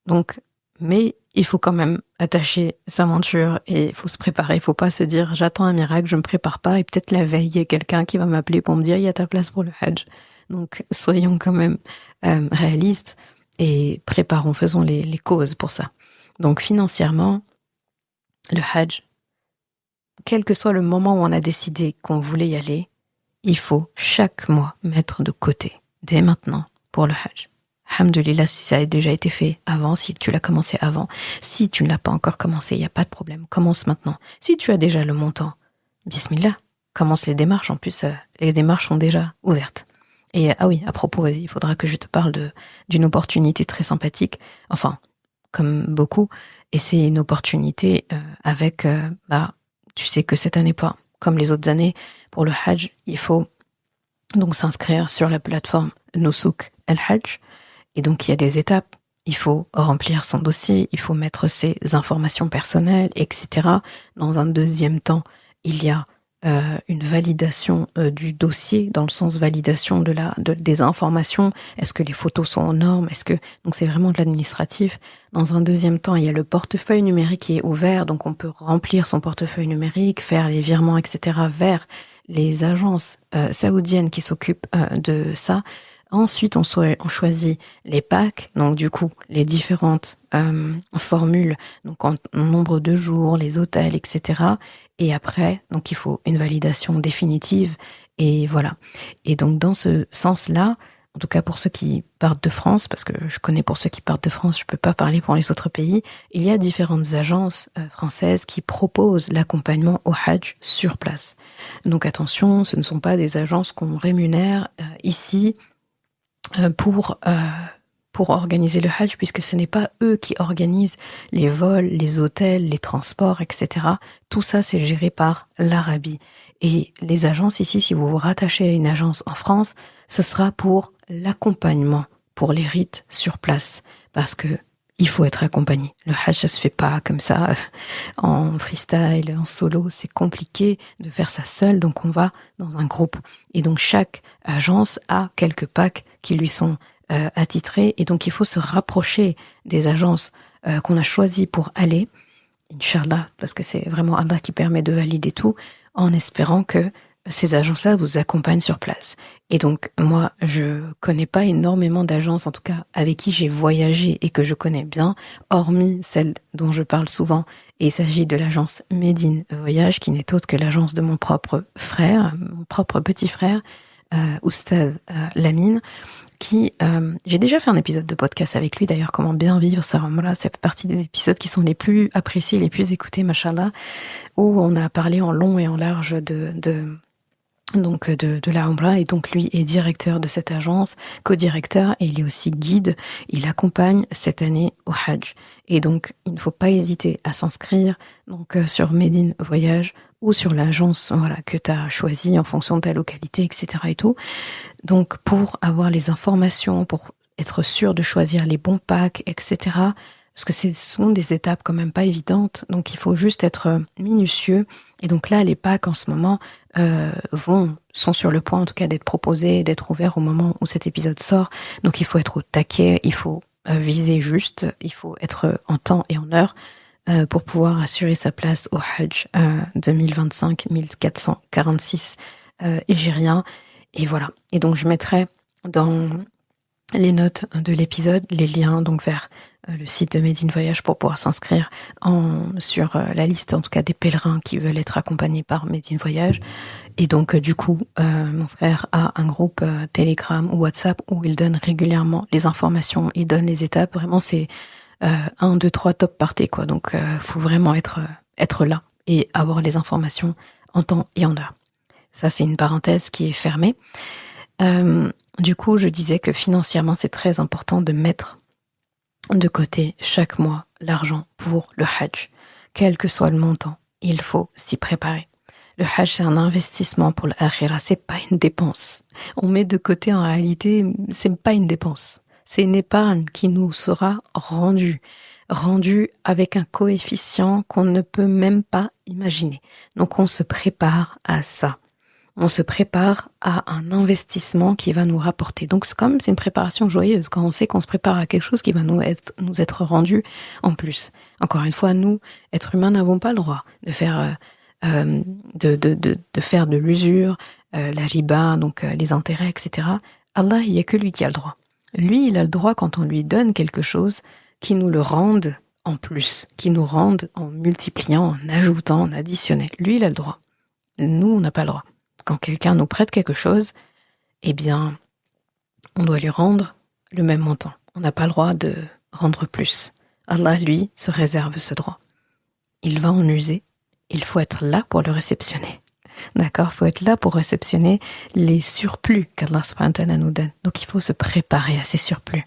Donc, mais il faut quand même attacher sa monture et il faut se préparer. Il ne faut pas se dire, j'attends un miracle, je ne me prépare pas et peut-être la veille, il y a quelqu'un qui va m'appeler pour me dire, il y a ta place pour le hajj. Donc, soyons quand même réalistes et préparons, faisons les causes pour ça. Donc, financièrement, le hajj, quel que soit le moment où on a décidé qu'on voulait y aller, il faut chaque mois mettre de côté, dès maintenant, pour le hajj. Alhamdulillah, si ça a déjà été fait avant, si tu l'as commencé avant. Si tu ne l'as pas encore commencé, il n'y a pas de problème. Commence maintenant. Si tu as déjà le montant, bismillah, commence les démarches. En plus, les démarches sont déjà ouvertes. Et ah oui, à propos, il faudra que je te parle d'une opportunité très sympathique. Enfin, comme beaucoup. Et c'est une opportunité avec... tu sais que cette année, pas comme les autres années, pour le hajj, il faut donc s'inscrire sur la plateforme Nusuk al-Hajj. Et donc, il y a des étapes. Il faut remplir son dossier, il faut mettre ses informations personnelles, etc. Dans un deuxième temps, il y a une validation du dossier, dans le sens validation des informations. Est-ce que les photos sont aux normes? Donc, c'est vraiment de l'administratif. Dans un deuxième temps, il y a le portefeuille numérique qui est ouvert. Donc, on peut remplir son portefeuille numérique, faire les virements, etc. vers les agences saoudiennes qui s'occupent de ça. Ensuite, on choisit les packs, donc du coup, les différentes formules, donc en nombre de jours, les hôtels, etc. Et après, donc il faut une validation définitive, et voilà. Et donc dans ce sens-là, en tout cas pour ceux qui partent de France, parce que je connais pour ceux qui partent de France, je peux pas parler pour les autres pays, il y a différentes agences françaises qui proposent l'accompagnement au Hajj sur place. Donc attention, ce ne sont pas des agences qu'on rémunère ici, pour organiser le Hajj, puisque ce n'est pas eux qui organisent les vols, les hôtels, les transports, etc. Tout ça, c'est géré par l'Arabie. Et les agences ici, si vous vous rattachez à une agence en France, ce sera pour l'accompagnement, pour les rites sur place, parce que il faut être accompagné. Le Hajj, ça se fait pas comme ça, en freestyle, en solo. C'est compliqué de faire ça seul, donc on va dans un groupe. Et donc chaque agence a quelques packs qui lui sont attitrés, et donc il faut se rapprocher des agences qu'on a choisies pour aller, Inch'Allah, parce que c'est vraiment Allah qui permet de valider tout, en espérant que ces agences-là vous accompagnent sur place. Et donc, moi, je connais pas énormément d'agences, en tout cas, avec qui j'ai voyagé et que je connais bien, hormis celle dont je parle souvent. Et il s'agit de l'agence Medine Voyage, qui n'est autre que l'agence de mon propre frère, mon propre petit frère, Oustaz Lamine, qui, j'ai déjà fait un épisode de podcast avec lui d'ailleurs, comment bien vivre sa Umrah, ça fait partie des épisodes qui sont les plus appréciés, les plus écoutés, mashallah, où on a parlé en long et en large de la Umrah, et donc lui est directeur de cette agence, co-directeur, et il est aussi guide. Il accompagne cette année au Hajj. Et donc, il ne faut pas hésiter à s'inscrire donc sur Medine Voyage ou sur l'agence que tu as choisie en fonction de ta localité, etc. et tout. Donc, pour avoir les informations, pour être sûr de choisir les bons packs, etc. Parce que ce sont des étapes quand même pas évidentes, donc il faut juste être minutieux. Et donc là, les packs en ce moment sont sur le point en tout cas d'être proposés, d'être ouverts au moment où cet épisode sort. Donc il faut être au taquet, il faut viser juste, il faut être en temps et en heure pour pouvoir assurer sa place au Hajj 2025, 1446 hégérien. Et voilà. Et donc je mettrai dans les notes de l'épisode, les liens donc vers le site de Medine Voyage pour pouvoir s'inscrire sur la liste en tout cas des pèlerins qui veulent être accompagnés par Medine Voyage. Et donc du coup, mon frère a un groupe Telegram ou WhatsApp où il donne régulièrement les informations, il donne les étapes. Vraiment, c'est 1, 2, 3 top party quoi. Donc faut vraiment être là et avoir les informations en temps et en heure. Ça, c'est une parenthèse qui est fermée. Du coup, je disais que financièrement, c'est très important de mettre de côté chaque mois l'argent pour le Hajj. Quel que soit le montant, il faut s'y préparer. Le Hajj, c'est un investissement pour l'akhira, c'est pas une dépense. On met de côté, en réalité, c'est pas une dépense. C'est une épargne qui nous sera rendue avec un coefficient qu'on ne peut même pas imaginer. Donc, on se prépare à ça. On se prépare à un investissement qui va nous rapporter. Donc c'est une préparation joyeuse quand on sait qu'on se prépare à quelque chose qui va nous être rendu en plus. Encore une fois, nous, êtres humains, n'avons pas le droit de faire de faire de l'usure, la riba, donc les intérêts, etc. Allah, il n'y a que lui qui a le droit. Lui, il a le droit quand on lui donne quelque chose qui nous le rende en plus, qui nous rende en multipliant, en ajoutant, en additionnant. Lui, il a le droit. Nous, on n'a pas le droit. Quand quelqu'un nous prête quelque chose, eh bien, on doit lui rendre le même montant. On n'a pas le droit de rendre plus. Allah, lui, se réserve ce droit. Il va en user. Il faut être là pour le réceptionner. D'accord ? Il faut être là pour réceptionner les surplus qu'Allah subhanahu wa ta'ala nous donne. Donc, il faut se préparer à ces surplus.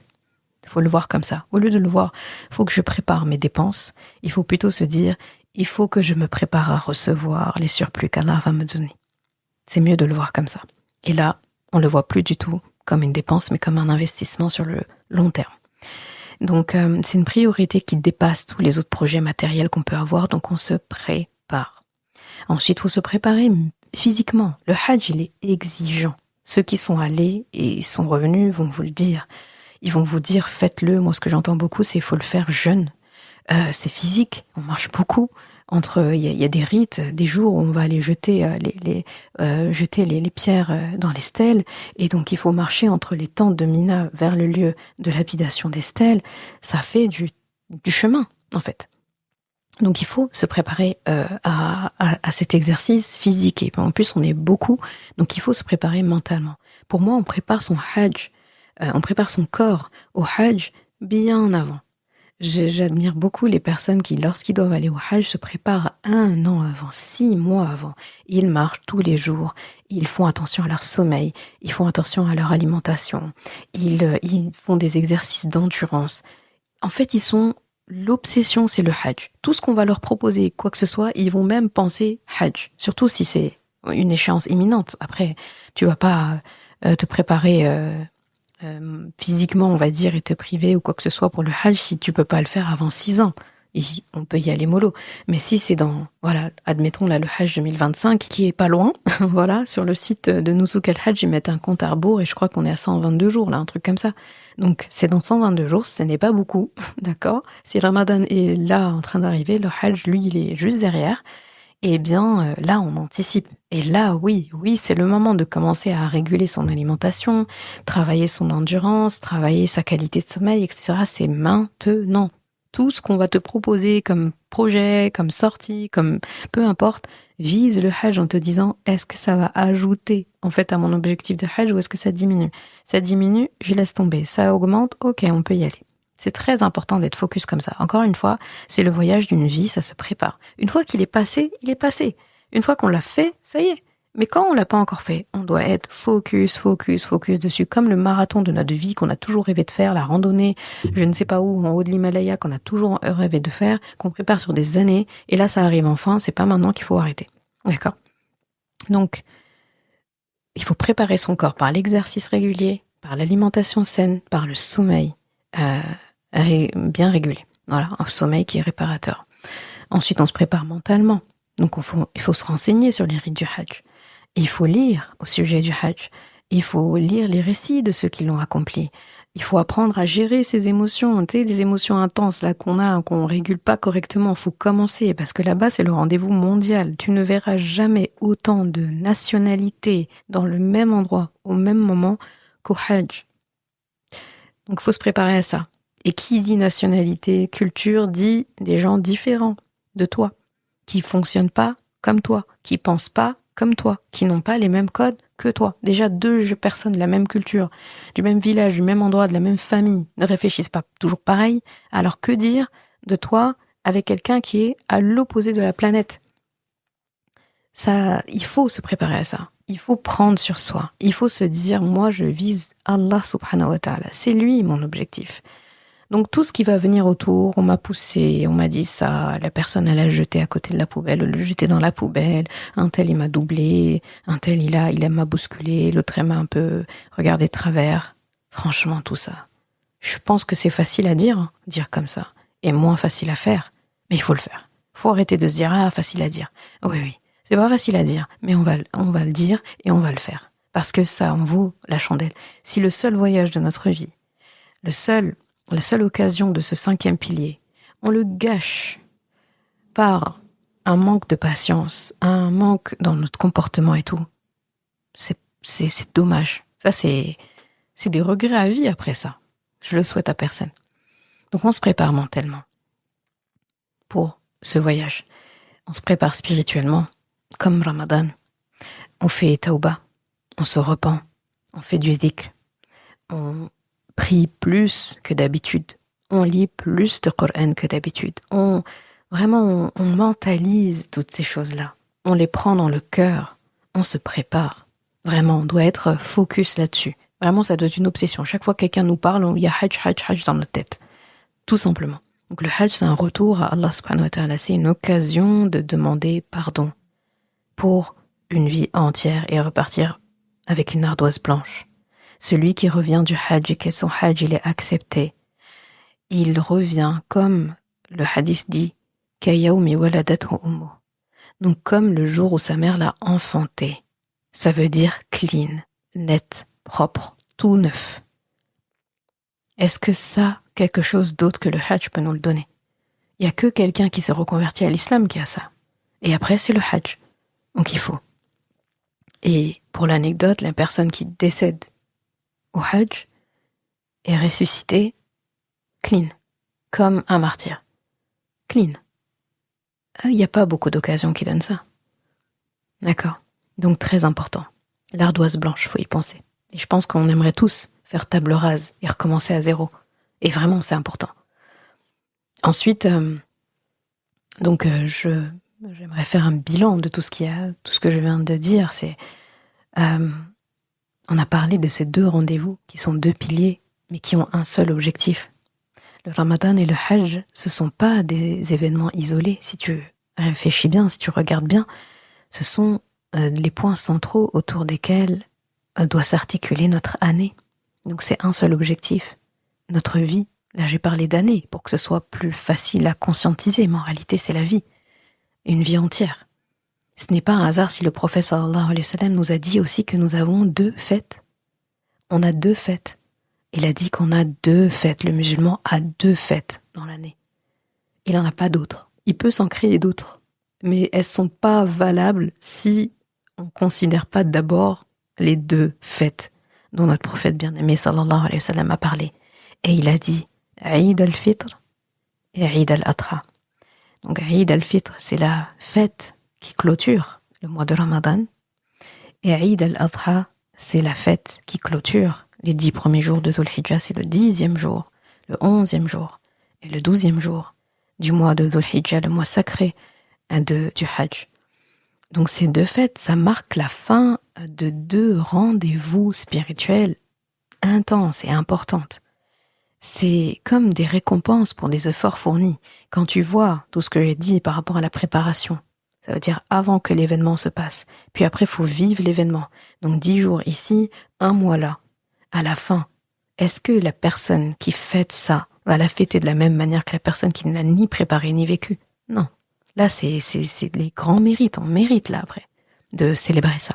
Il faut le voir comme ça. Au lieu de le voir, il faut que je prépare mes dépenses. Il faut plutôt se dire, il faut que je me prépare à recevoir les surplus qu'Allah va me donner. C'est mieux de le voir comme ça. Et là, on le voit plus du tout comme une dépense, mais comme un investissement sur le long terme. Donc, c'est une priorité qui dépasse tous les autres projets matériels qu'on peut avoir, donc on se prépare. Ensuite, il faut se préparer physiquement. Le Hajj, il est exigeant. Ceux qui sont allés et sont revenus vont vous le dire. Ils vont vous dire, faites-le. Moi, ce que j'entends beaucoup, c'est qu'il faut le faire jeune. C'est physique, on marche beaucoup. Il y a des rites, des jours où on va aller jeter les pierres dans les stèles, et donc il faut marcher entre les tentes de Mina vers le lieu de lapidation des stèles. Ça fait du chemin, en fait. Donc il faut se préparer à cet exercice physique, et en plus on est beaucoup, donc il faut se préparer mentalement. Pour moi, on prépare son Hajj, on prépare son corps au Hajj bien avant. J'admire beaucoup les personnes qui, lorsqu'ils doivent aller au Hajj, se préparent 1 an avant, 6 mois avant. Ils marchent tous les jours, ils font attention à leur sommeil, ils font attention à leur alimentation, ils font des exercices d'endurance. En fait, l'obsession, c'est le Hajj. Tout ce qu'on va leur proposer, quoi que ce soit, ils vont même penser Hajj. Surtout si c'est une échéance imminente. Après, tu vas pas te préparer physiquement, on va dire, et te priver ou quoi que ce soit pour le Hajj si tu peux pas le faire avant 6 ans. Et on peut y aller mollo. Mais si c'est admettons là le Hajj 2025 qui est pas loin, voilà, sur le site de Nusuk al-Hajj, ils mettent un compte à rebours et je crois qu'on est à 122 jours là, un truc comme ça. Donc c'est dans 122 jours, ce n'est pas beaucoup, d'accord ? Si Ramadan est là en train d'arriver, le Hajj, lui, il est juste derrière. Eh bien, là, on anticipe. Et là, oui, c'est le moment de commencer à réguler son alimentation, travailler son endurance, travailler sa qualité de sommeil, etc. C'est maintenant. Tout ce qu'on va te proposer comme projet, comme sortie, comme peu importe, vise le hajj en te disant est-ce que ça va ajouter en fait à mon objectif de hajj ou est-ce que ça diminue? Ça diminue, je laisse tomber. Ça augmente, ok, on peut y aller. C'est très important d'être focus comme ça. Encore une fois, c'est le voyage d'une vie, ça se prépare. Une fois qu'il est passé, il est passé. Une fois qu'on l'a fait, ça y est. Mais quand on l'a pas encore fait, on doit être focus dessus, comme le marathon de notre vie qu'on a toujours rêvé de faire, la randonnée, je ne sais pas où, en haut de l'Himalaya, qu'on a toujours rêvé de faire, qu'on prépare sur des années, et là ça arrive enfin, c'est pas maintenant qu'il faut arrêter. D'accord? Donc, il faut préparer son corps par l'exercice régulier, par l'alimentation saine, par le sommeil bien régulé. Voilà, un sommeil qui est réparateur. Ensuite, on se prépare mentalement. Donc, il faut se renseigner sur les rites du Hajj. Il faut lire au sujet du Hajj. Il faut lire les récits de ceux qui l'ont accompli. Il faut apprendre à gérer ses émotions. Tu sais, les émotions intenses là qu'on régule pas correctement. Il faut commencer parce que là-bas, c'est le rendez-vous mondial. Tu ne verras jamais autant de nationalités dans le même endroit, au même moment qu'au Hajj. Donc, il faut se préparer à ça. Et qui dit nationalité, culture, dit des gens différents de toi, qui fonctionnent pas comme toi, qui pensent pas comme toi, qui n'ont pas les mêmes codes que toi. Déjà, deux personnes de la même culture, du même village, du même endroit, de la même famille, ne réfléchissent pas toujours pareil. Alors que dire de toi avec quelqu'un qui est à l'opposé de la planète? Ça, il faut se préparer à ça. Il faut prendre sur soi. Il faut se dire, moi, je vise Allah subhanahu wa ta'ala. C'est lui mon objectif. Donc tout ce qui va venir autour, on m'a poussé, on m'a dit ça, la personne elle a jeté à côté de la poubelle, le jeté dans la poubelle, un tel il m'a doublé, un tel il m'a bousculé, l'autre elle m'a un peu regardé de travers. Franchement tout ça, je pense que c'est facile à dire comme ça, et moins facile à faire, mais il faut le faire. Faut arrêter de se dire facile à dire. Oui, c'est pas facile à dire, mais on va le dire et on va le faire, parce que ça en vaut la chandelle. Si le seul voyage de notre vie, la seule occasion de ce 5e pilier, on le gâche par un manque de patience, un manque dans notre comportement et tout. C'est dommage. Ça, c'est des regrets à vie après ça. Je le souhaite à personne. Donc on se prépare mentalement pour ce voyage. On se prépare spirituellement, comme Ramadan. On fait tauba, on se repent, on fait du dhikr, on prie plus que d'habitude, on lit plus de Coran que d'habitude, on mentalise toutes ces choses-là, on les prend dans le cœur, on se prépare, vraiment, on doit être focus là-dessus, vraiment ça doit être une obsession, chaque fois que quelqu'un nous parle, il y a hajj dans notre tête, tout simplement. Donc le hajj c'est un retour à Allah subhanahu wa ta'ala, c'est une occasion de demander pardon pour une vie entière et repartir avec une ardoise blanche. Celui qui revient du hajj et que son hajj il est accepté, il revient comme le hadith dit, kayawmi waladathu ummu. Donc comme le jour où sa mère l'a enfanté. Ça veut dire clean, net, propre, tout neuf. Est-ce que ça, quelque chose d'autre que le hajj peut nous le donner? Il n'y a que quelqu'un qui se reconvertit à l'islam qui a ça. Et après c'est le hajj. Donc il faut. Et pour l'anecdote, la personne qui décède au hajj est ressuscité clean, comme un martyr. Clean. Il n'y a pas beaucoup d'occasions qui donnent ça. D'accord. Donc très important. L'ardoise blanche, faut y penser. Et je pense qu'on aimerait tous faire table rase et recommencer à zéro. Et vraiment, c'est important. Ensuite, j'aimerais faire un bilan de tout ce que je viens de dire. On a parlé de ces 2 rendez-vous qui sont 2 piliers, mais qui ont un seul objectif. Le Ramadan et le Hajj, ce sont pas des événements isolés. Si tu réfléchis bien, si tu regardes bien, ce sont les points centraux autour desquels doit s'articuler notre année. Donc c'est un seul objectif, notre vie. Là j'ai parlé d'année pour que ce soit plus facile à conscientiser, mais en réalité c'est la vie, une vie entière. Ce n'est pas un hasard si le prophète sallallahu alayhi wa sallam nous a dit aussi que nous avons 2 fêtes. On a 2 fêtes. Il a dit qu'on a 2 fêtes. Le musulman a 2 fêtes dans l'année. Il n'en a pas d'autres. Il peut s'en créer d'autres. Mais elles ne sont pas valables si on ne considère pas d'abord les 2 fêtes dont notre prophète bien-aimé sallallahu alayhi wa sallam a parlé. Et il a dit Eid al-Fitr et Eid al-Adha. Donc Eid al-Fitr, c'est la fête qui clôture le mois de Ramadan. Et Eid al-Adha, c'est la fête qui clôture les 10 premiers jours de Dhul Hijjah, c'est le 10e jour, le 11e jour et le 12e jour du mois de Dhul Hijjah, le mois sacré du Hajj. Donc ces deux fêtes, ça marque la fin de 2 rendez-vous spirituels intenses et importantes. C'est comme des récompenses pour des efforts fournis. Quand tu vois tout ce que j'ai dit par rapport à la préparation, ça veut dire avant que l'événement se passe. Puis après, il faut vivre l'événement. Donc 10 jours ici, 1 mois là. À la fin, est-ce que la personne qui fête ça va la fêter de la même manière que la personne qui ne l'a ni préparé ni vécu? Non. Là, c'est les grands mérites. On mérite là après de célébrer ça.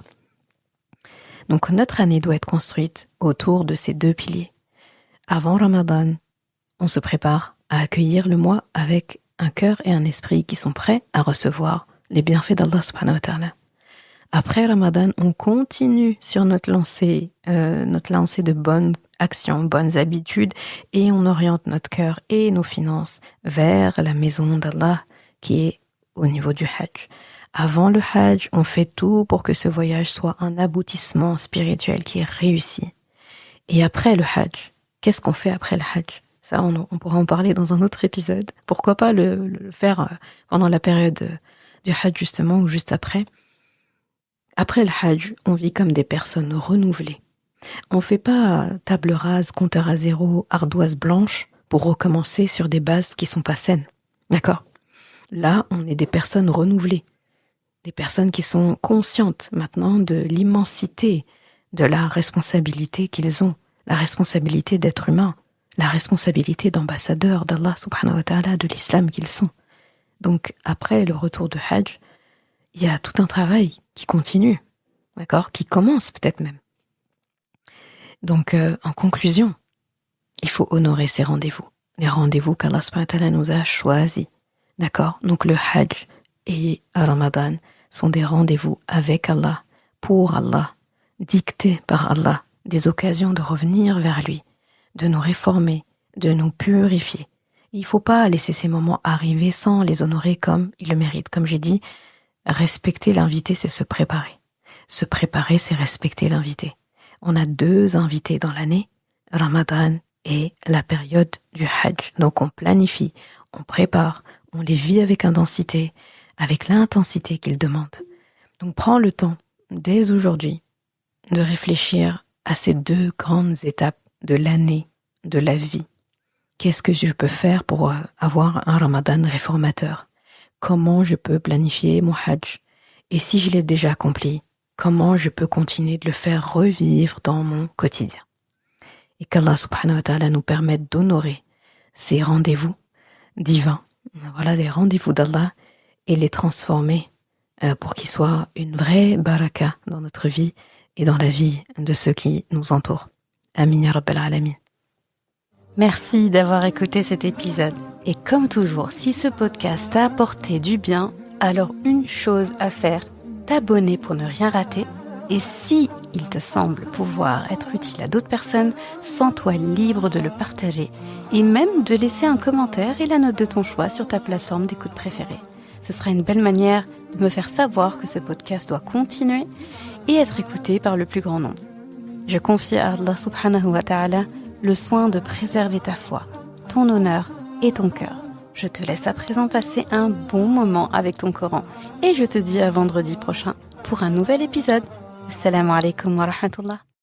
Donc notre année doit être construite autour de ces 2 piliers. Avant Ramadan, on se prépare à accueillir le mois avec un cœur et un esprit qui sont prêts à recevoir les bienfaits d'Allah subhanahu wa ta'ala. Après Ramadan, on continue sur notre lancée de bonnes actions, bonnes habitudes, et on oriente notre cœur et nos finances vers la maison d'Allah qui est au niveau du Hajj. Avant le Hajj, on fait tout pour que ce voyage soit un aboutissement spirituel qui est réussi. Et après le Hajj, qu'est-ce qu'on fait après le Hajj? Ça, on pourra en parler dans un autre épisode. Pourquoi pas le faire pendant la période du Hajj justement, ou juste après. Après le Hajj, on vit comme des personnes renouvelées. On fait pas table rase, compteur à zéro, ardoise blanche pour recommencer sur des bases qui sont pas saines. D'accord? Là, on est des personnes renouvelées. Des personnes qui sont conscientes maintenant de l'immensité de la responsabilité qu'ils ont. La responsabilité d'être humain. La responsabilité d'ambassadeurs d'Allah subhanahu wa ta'ala, de l'islam qu'ils sont. Donc, après le retour de Hajj, il y a tout un travail qui continue, d'accord, qui commence peut-être même. Donc, en conclusion, il faut honorer ces rendez-vous, les rendez-vous qu'Allah subhanahu wa ta'ala nous a choisis, d'accord. Donc, le Hajj et Ramadan sont des rendez-vous avec Allah, pour Allah, dictés par Allah, des occasions de revenir vers lui, de nous réformer, de nous purifier. Il ne faut pas laisser ces moments arriver sans les honorer comme ils le méritent. Comme j'ai dit, respecter l'invité, c'est se préparer. Se préparer, c'est respecter l'invité. On a 2 invités dans l'année, Ramadan et la période du Hajj. Donc on planifie, on prépare, on les vit avec intensité, avec l'intensité qu'ils demandent. Donc prends le temps, dès aujourd'hui, de réfléchir à ces 2 grandes étapes de l'année, de la vie. Qu'est-ce que je peux faire pour avoir un Ramadan réformateur? Comment je peux planifier mon Hajj? Et si je l'ai déjà accompli, comment je peux continuer de le faire revivre dans mon quotidien? Et qu'Allah subhanahu wa ta'ala nous permette d'honorer ces rendez-vous divins, voilà les rendez-vous d'Allah, et les transformer pour qu'ils soient une vraie baraka dans notre vie et dans la vie de ceux qui nous entourent. Amin ya Rabbal Alamin. Merci d'avoir écouté cet épisode. Et comme toujours, si ce podcast t'a apporté du bien, alors une chose à faire, t'abonner pour ne rien rater. Et si il te semble pouvoir être utile à d'autres personnes, sens-toi libre de le partager et même de laisser un commentaire et la note de ton choix sur ta plateforme d'écoute préférée. Ce sera une belle manière de me faire savoir que ce podcast doit continuer et être écouté par le plus grand nombre. Je confie à Allah subhanahu wa ta'ala le soin de préserver ta foi, ton honneur et ton cœur. Je te laisse à présent passer un bon moment avec ton Coran et je te dis à vendredi prochain pour un nouvel épisode. Assalamu alaikum wa rahmatullah.